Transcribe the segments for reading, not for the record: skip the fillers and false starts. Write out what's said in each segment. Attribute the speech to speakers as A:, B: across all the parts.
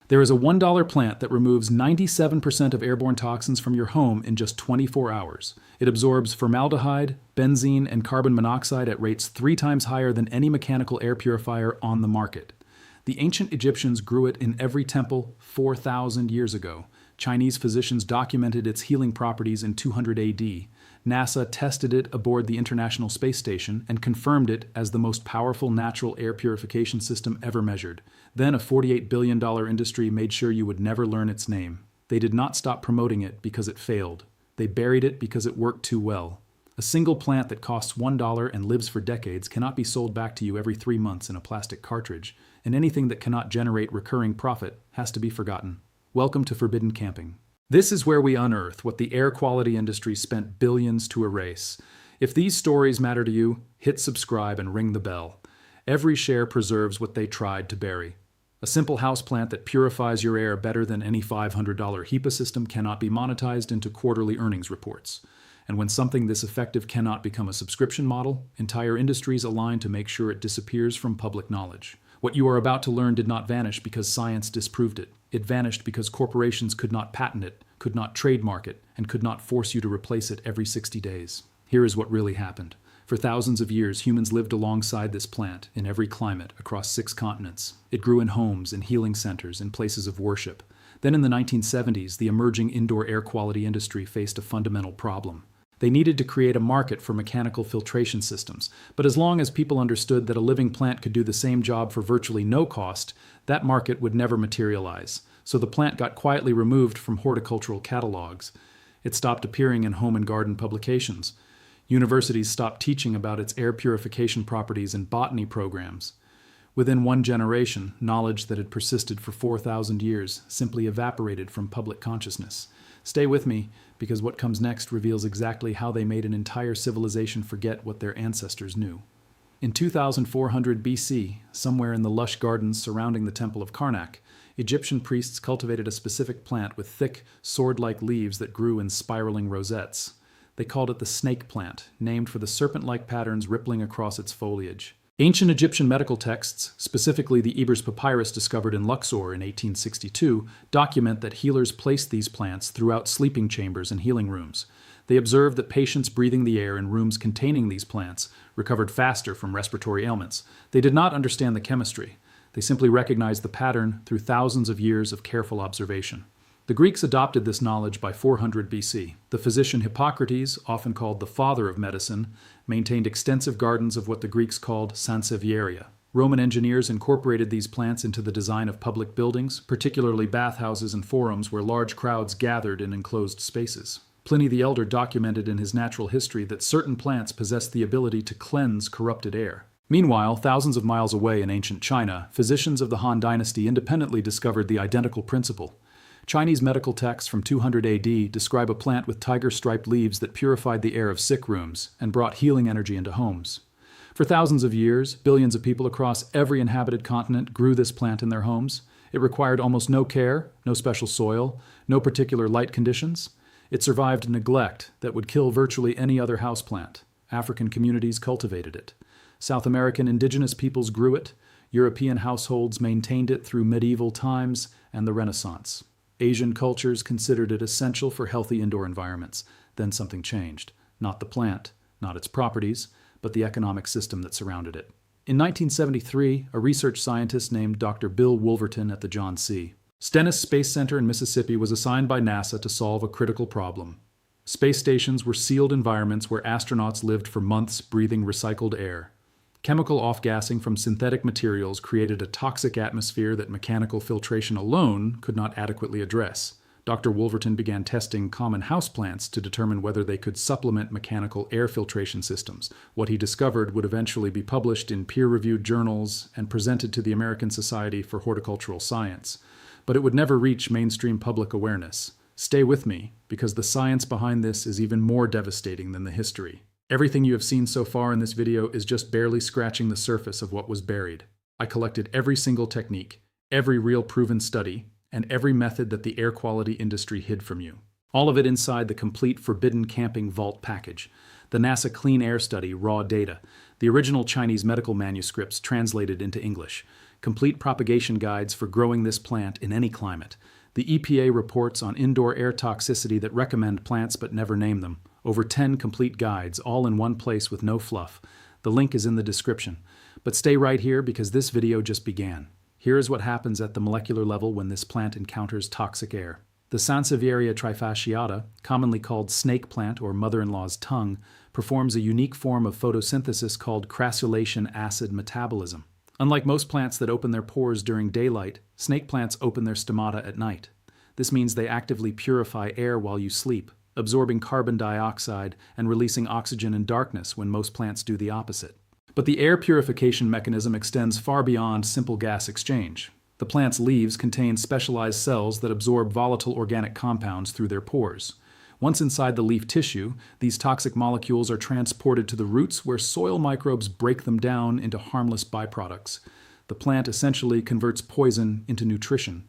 A: There is a $1 plant that removes 97% of airborne toxins from your home in just 24 hours. It absorbs formaldehyde, benzene, and carbon monoxide at rates 3 times higher than any mechanical air purifier on the market. The ancient Egyptians grew it in every temple 4,000 years ago. Chinese physicians documented its healing properties in 200 AD. NASA tested it aboard the International Space Station and confirmed it as the most powerful natural air purification system ever measured. Then a $48 billion industry made sure you would never learn its name. They did not stop promoting it because it failed. They buried it because it worked too well. A single plant that costs $1 and lives for decades cannot be sold back to you every 3 months in a plastic cartridge, and anything that cannot generate recurring profit has to be forgotten. Welcome to Forbidden Camping. This is where we unearth what the air quality industry spent billions to erase. If these stories matter to you, hit subscribe and ring the bell. Every share preserves what they tried to bury. A simple houseplant that purifies your air better than any $500 HEPA system cannot be monetized into quarterly earnings reports. And when something this effective cannot become a subscription model, entire industries align to make sure it disappears from public knowledge. What you are about to learn did not vanish because science disproved it. It vanished because corporations could not patent it, could not trademark it, and could not force you to replace it every 60 days. Here is what really happened. For thousands of years, humans lived alongside this plant in every climate across 6 continents. It grew in homes, in healing centers, in places of worship. Then in the 1970s, the emerging indoor air quality industry faced a fundamental problem. They needed to create a market for mechanical filtration systems, but as long as people understood that a living plant could do the same job for virtually no cost, that market would never materialize. So the plant got quietly removed from horticultural catalogs. It stopped appearing in home and garden publications. Universities stopped teaching about its air purification properties in botany programs. Within 1 generation, knowledge that had persisted for 4,000 years simply evaporated from public consciousness. Stay with me, because what comes next reveals exactly how they made an entire civilization forget what their ancestors knew. In 2400 BC, somewhere in the lush gardens surrounding the Temple of Karnak, Egyptian priests cultivated a specific plant with thick, sword-like leaves that grew in spiraling rosettes. They called it the snake plant, named for the serpent-like patterns rippling across its foliage. Ancient Egyptian medical texts, specifically the Ebers Papyrus discovered in Luxor in 1862, document that healers placed these plants throughout sleeping chambers and healing rooms. They observed that patients breathing the air in rooms containing these plants recovered faster from respiratory ailments. They did not understand the chemistry. They simply recognized the pattern through thousands of years of careful observation. The Greeks adopted this knowledge by 400 BC. The physician Hippocrates, often called the father of medicine, maintained extensive gardens of what the Greeks called sansevieria. Roman engineers incorporated these plants into the design of public buildings, particularly bathhouses and forums where large crowds gathered in enclosed spaces. Pliny the Elder documented in his natural history that certain plants possessed the ability to cleanse corrupted air. Meanwhile, thousands of miles away in ancient China, physicians of the Han Dynasty independently discovered the identical principle. Chinese medical texts from 200 AD describe a plant with tiger-striped leaves that purified the air of sick rooms and brought healing energy into homes. For thousands of years, billions of people across every inhabited continent grew this plant in their homes. It required almost no care, no special soil, no particular light conditions. It survived neglect that would kill virtually any other houseplant. African communities cultivated it. South American indigenous peoples grew it. European households maintained it through medieval times and the Renaissance. Asian cultures considered it essential for healthy indoor environments. Then something changed. Not the plant, not its properties, but the economic system that surrounded it. In 1973, a research scientist named Dr. Bill Wolverton at the John C. Stennis Space Center in Mississippi was assigned by NASA to solve a critical problem. Space stations were sealed environments where astronauts lived for months breathing recycled air. Chemical off-gassing from synthetic materials created a toxic atmosphere that mechanical filtration alone could not adequately address. Dr. Wolverton began testing common houseplants to determine whether they could supplement mechanical air filtration systems. What he discovered would eventually be published in peer-reviewed journals and presented to the American Society for Horticultural Science. But it would never reach mainstream public awareness. Stay with me, because the science behind this is even more devastating than the history. Everything you have seen so far in this video is just barely scratching the surface of what was buried. I collected every single technique, every real proven study, and every method that the air quality industry hid from you. All of it inside the complete Forbidden Camping Vault package. The NASA Clean Air Study raw data, the original Chinese medical manuscripts translated into English, complete propagation guides for growing this plant in any climate. The EPA reports on indoor air toxicity that recommend plants but never name them. Over 10 complete guides, all in one place with no fluff. The link is in the description. But stay right here because this video just began. Here is what happens at the molecular level when this plant encounters toxic air. The Sansevieria trifasciata, commonly called snake plant or mother-in-law's tongue, performs a unique form of photosynthesis called crassulation acid metabolism. Unlike most plants that open their pores during daylight, snake plants open their stomata at night. This means they actively purify air while you sleep, absorbing carbon dioxide and releasing oxygen in darkness when most plants do the opposite. But the air purification mechanism extends far beyond simple gas exchange. The plant's leaves contain specialized cells that absorb volatile organic compounds through their pores. Once inside the leaf tissue, these toxic molecules are transported to the roots where soil microbes break them down into harmless byproducts. The plant essentially converts poison into nutrition.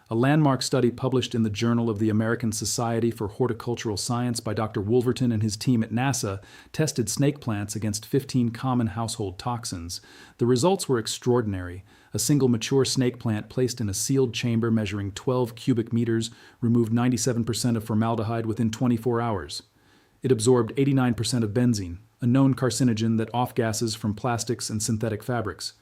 A: A landmark study published in the Journal of the American Society for Horticultural Science by Dr. Wolverton and his team at NASA tested snake plants against 15 common household toxins. The results were extraordinary. A single mature snake plant placed in a sealed chamber measuring 12 cubic meters removed 97% of formaldehyde within 24 hours. It absorbed 89% of benzene, a known carcinogen that off-gases from plastics and synthetic fabrics.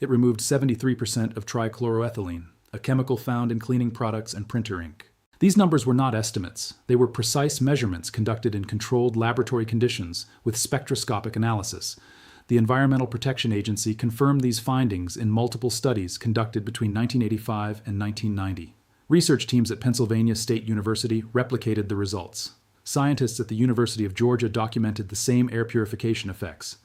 A: It removed 73% of trichloroethylene, a chemical found in cleaning products and printer ink. These numbers were not estimates. They were precise measurements conducted in controlled laboratory conditions with spectroscopic analysis. The Environmental Protection Agency confirmed these findings in multiple studies conducted between 1985 and 1990. Research teams at Pennsylvania State University replicated the results. Scientists at the University of Georgia documented the same air purification effects.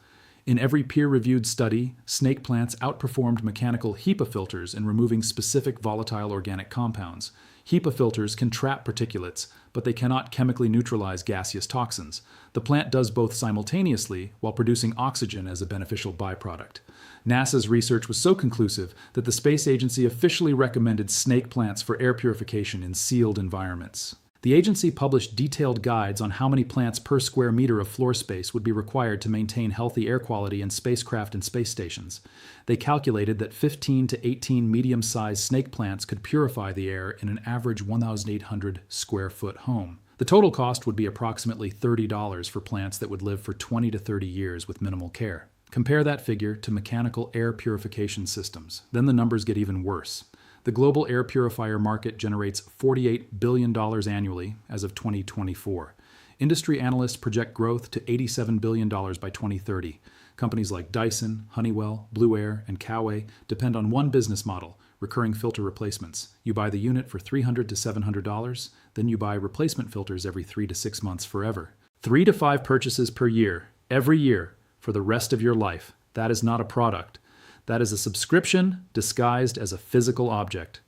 A: In every peer-reviewed study, snake plants outperformed mechanical HEPA filters in removing specific volatile organic compounds. HEPA filters can trap particulates, but they cannot chemically neutralize gaseous toxins. The plant does both simultaneously while producing oxygen as a beneficial byproduct. NASA's research was so conclusive that the space agency officially recommended snake plants for air purification in sealed environments. The agency published detailed guides on how many plants per square meter of floor space would be required to maintain healthy air quality in spacecraft and space stations. They calculated that 15 to 18 medium-sized snake plants could purify the air in an average 1,800 square foot home. The total cost would be approximately $30 for plants that would live for 20 to 30 years with minimal care. Compare that figure to mechanical air purification systems. Then the numbers get even worse. The global air purifier market generates $48 billion annually as of 2024. Industry analysts project growth to $87 billion by 2030. Companies like Dyson, Honeywell, Blue Air, and Coway depend on one business model, recurring filter replacements. You buy the unit for $300 to $700, then you buy replacement filters every 3 to 6 months forever. 3 to 5 purchases per year, every year, for the rest of your life. That is not a product. That is a subscription disguised as a physical object.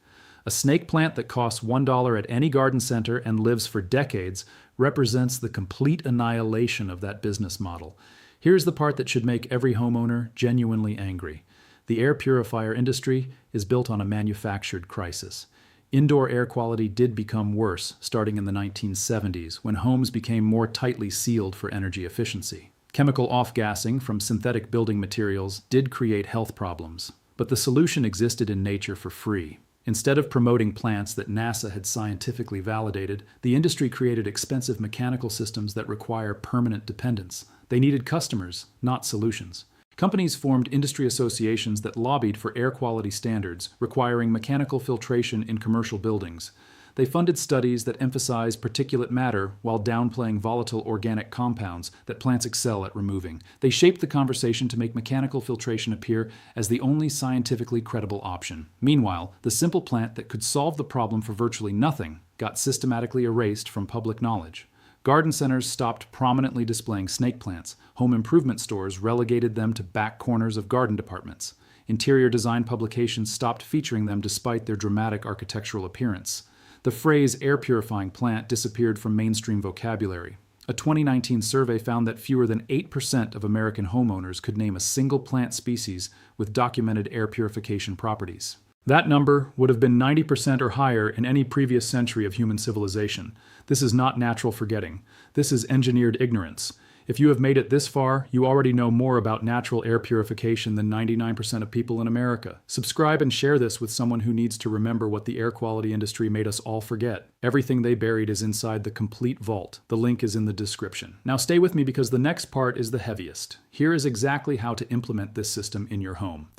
A: A snake plant that costs $1 at any garden center and lives for decades represents the complete annihilation of that business model. Here's the part that should make every homeowner genuinely angry. The air purifier industry is built on a manufactured crisis. Indoor air quality did become worse starting in the 1970s when homes became more tightly sealed for energy efficiency. Chemical off-gassing from synthetic building materials did create health problems, but the solution existed in nature for free. Instead of promoting plants that NASA had scientifically validated, the industry created expensive mechanical systems that require permanent dependence. They needed customers, not solutions. Companies formed industry associations that lobbied for air quality standards, requiring mechanical filtration in commercial buildings. They funded studies that emphasize particulate matter while downplaying volatile organic compounds that plants excel at removing. They shaped the conversation to make mechanical filtration appear as the only scientifically credible option. Meanwhile, the simple plant that could solve the problem for virtually nothing got systematically erased from public knowledge. Garden centers stopped prominently displaying snake plants. Home improvement stores relegated them to back corners of garden departments. Interior design publications stopped featuring them despite their dramatic architectural appearance. The phrase air purifying plant disappeared from mainstream vocabulary. A 2019 survey found that fewer than 8% of American homeowners could name a single plant species with documented air purification properties. That number would have been 90% or higher in any previous century of human civilization. This is not natural forgetting. This is engineered ignorance. If you have made it this far, you already know more about natural air purification than 99% of people in America. Subscribe and share this with someone who needs to remember what the air quality industry made us all forget. Everything they buried is inside the complete vault. The link is in the description. Now stay with me because the next part is the heaviest. Here is exactly how to implement this system in your home.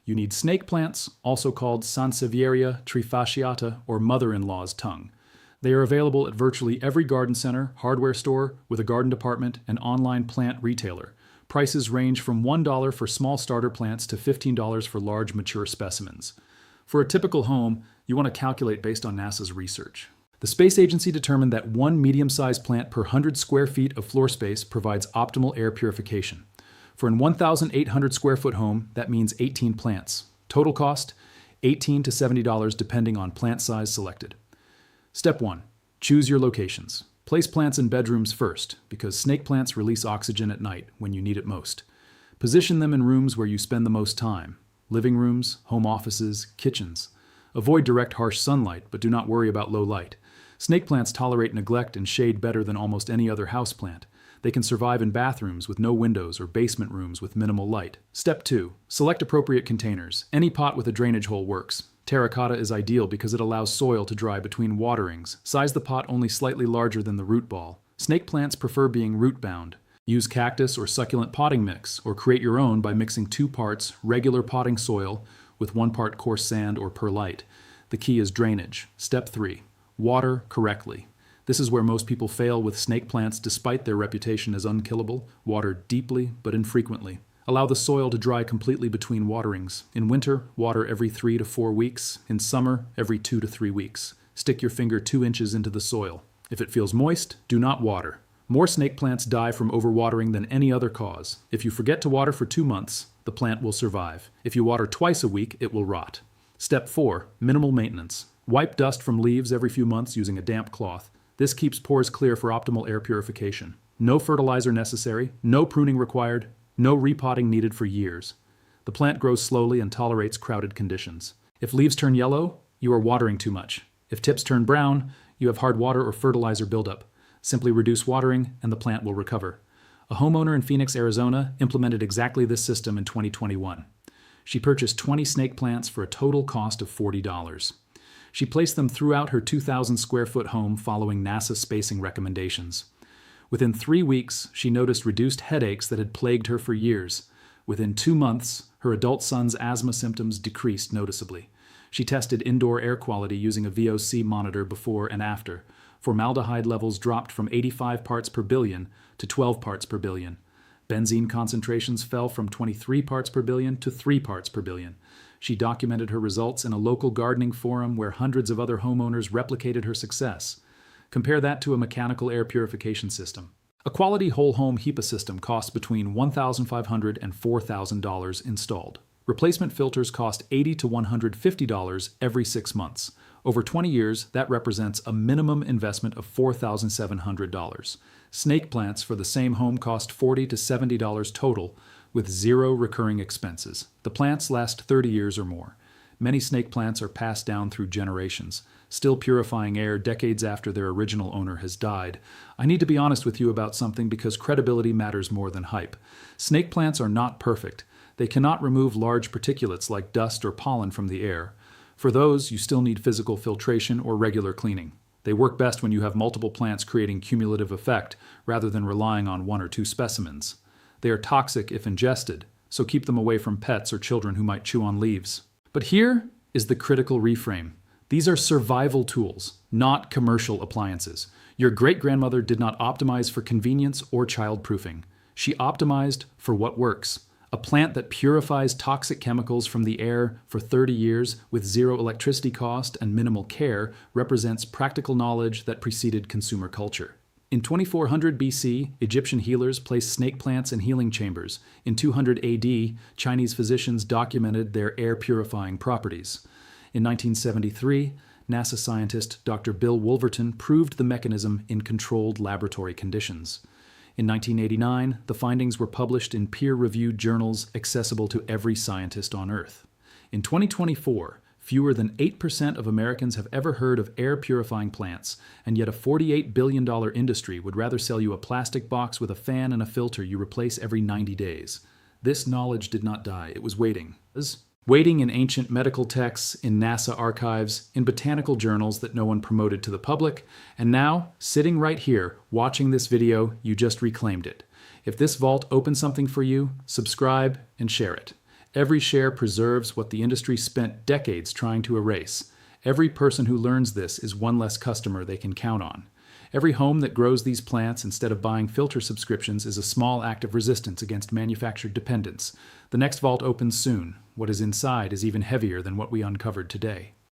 A: You need snake plants, also called Sansevieria trifasciata or mother-in-law's tongue. They are available at virtually every garden center, hardware store with a garden department, and online plant retailer. Prices range from $1 for small starter plants to $15 for large mature specimens. For a typical home, you want to calculate based on NASA's research. The space agency determined that one medium-sized plant per 100 square feet of floor space provides optimal air purification. For an 1,800 square foot home, that means 18 plants. Total cost, $18 to $70 depending on plant size selected. Step 1. Choose your locations. Place plants in bedrooms first, because snake plants release oxygen at night when you need it most. Position them in rooms where you spend the most time. Living rooms, home offices, kitchens. Avoid direct harsh sunlight, but do not worry about low light. Snake plants tolerate neglect and shade better than almost any other houseplant. They can survive in bathrooms with no windows or basement rooms with minimal light. Step 2. Select appropriate containers. Any pot with a drainage hole works. Terracotta is ideal because it allows soil to dry between waterings. Size the pot only slightly larger than the root ball. Snake plants prefer being root-bound. Use cactus or succulent potting mix, or create your own by mixing 2 parts regular potting soil with 1 part coarse sand or perlite. The key is drainage. Step 3. Water correctly. This is where most people fail with snake plants despite their reputation as unkillable. Water deeply but infrequently. Allow the soil to dry completely between waterings. In winter, water every 3 to 4 weeks. In summer, every 2 to 3 weeks. Stick your finger 2 inches into the soil. If it feels moist, do not water. More snake plants die from overwatering than any other cause. If you forget to water for 2 months, the plant will survive. If you water twice a week, it will rot. Step 4. Minimal maintenance. Wipe dust from leaves every few months using a damp cloth. This keeps pores clear for optimal air purification. No fertilizer necessary, no pruning required, no repotting needed for years. The plant grows slowly and tolerates crowded conditions. If leaves turn yellow, you are watering too much. If tips turn brown, you have hard water or fertilizer buildup. Simply reduce watering and the plant will recover. A homeowner in Phoenix, Arizona implemented exactly this system in 2021. She purchased 20 snake plants for a total cost of $40. She placed them throughout her 2,000 square foot home following NASA spacing recommendations. Within 3 weeks, she noticed reduced headaches that had plagued her for years. Within 2 months, her adult son's asthma symptoms decreased noticeably. She tested indoor air quality using a VOC monitor before and after. Formaldehyde levels dropped from 85 parts per billion to 12 parts per billion. Benzene concentrations fell from 23 parts per billion to 3 parts per billion. She documented her results in a local gardening forum where hundreds of other homeowners replicated her success. Compare that to a mechanical air purification system. A quality whole home HEPA system costs between $1,500 and $4,000 installed. Replacement filters cost $80 to $150 every 6 months. Over 20 years, that represents a minimum investment of $4,700. Snake plants for the same home cost $40 to $70 total, with 0 recurring expenses. The plants last 30 years or more. Many snake plants are passed down through generations, still purifying air decades after their original owner has died. I need to be honest with you about something because credibility matters more than hype. Snake plants are not perfect. They cannot remove large particulates like dust or pollen from the air. For those, you still need physical filtration or regular cleaning. They work best when you have multiple plants creating cumulative effect rather than relying on 1 or 2 specimens. They are toxic if ingested, so keep them away from pets or children who might chew on leaves. But here is the critical reframe. These are survival tools, not commercial appliances. Your great-grandmother did not optimize for convenience or childproofing. She optimized for what works. A plant that purifies toxic chemicals from the air for 30 years with 0 electricity cost and minimal care represents practical knowledge that preceded consumer culture. In 2400 BC, Egyptian healers placed snake plants in healing chambers. In 200 AD, Chinese physicians documented their air-purifying properties. In 1973, NASA scientist Dr. Bill Wolverton proved the mechanism in controlled laboratory conditions. In 1989, the findings were published in peer-reviewed journals accessible to every scientist on Earth. In 2024, Fewer than 8% of Americans have ever heard of air purifying plants, and yet a $48 billion industry would rather sell you a plastic box with a fan and a filter you replace every 90 days. This knowledge did not die, it was waiting. Waiting in ancient medical texts, in NASA archives, in botanical journals that no one promoted to the public, and now, sitting right here, watching this video, you just reclaimed it. If this vault opened something for you, subscribe and share it. Every share preserves what the industry spent decades trying to erase. Every person who learns this is one less customer they can count on. Every home that grows these plants instead of buying filter subscriptions is a small act of resistance against manufactured dependence. The next vault opens soon. What is inside is even heavier than what we uncovered today.